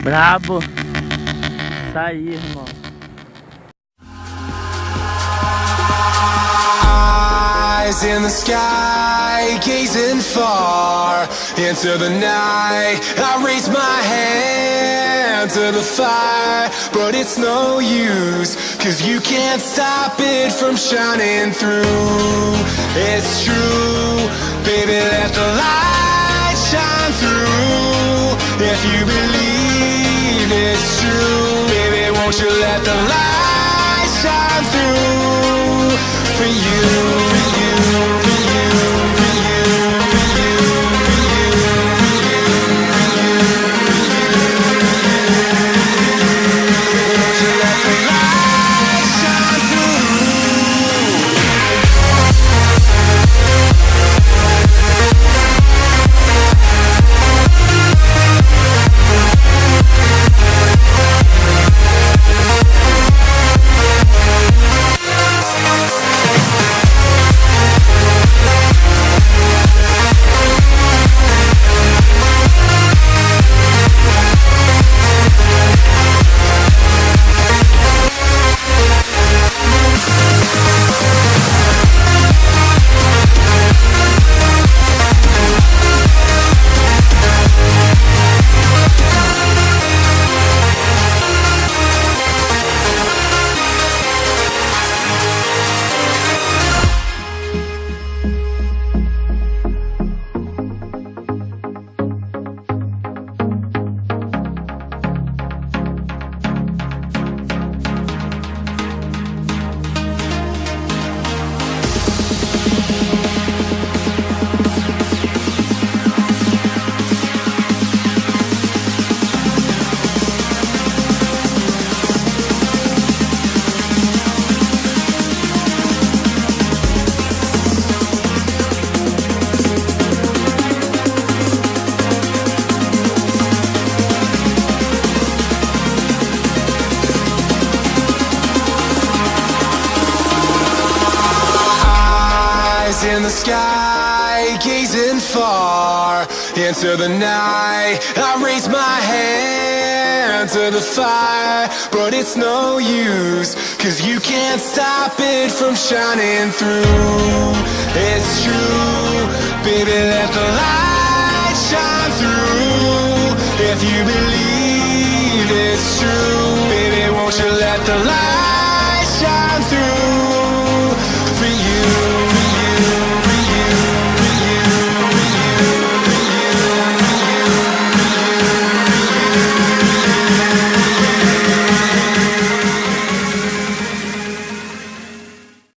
Brabo. Isso aí, irmão. Eyes in the sky, gazing far into the night. I raise my hand to the fire, but it's no use, 'cause you can't stop it from shining through. It's true, baby, let the light shine through. If you believe it's true, baby, won't you let the light shine through for you, for you, for you, for you, for you, for you, for you, won't you let the light shine through? In the sky, gazing far into the night. I raise my hand to the fire, but it's no use, 'cause you can't stop it from shining through. It's true, baby, let the light shine through. If you believe it's true, baby, won't you let the light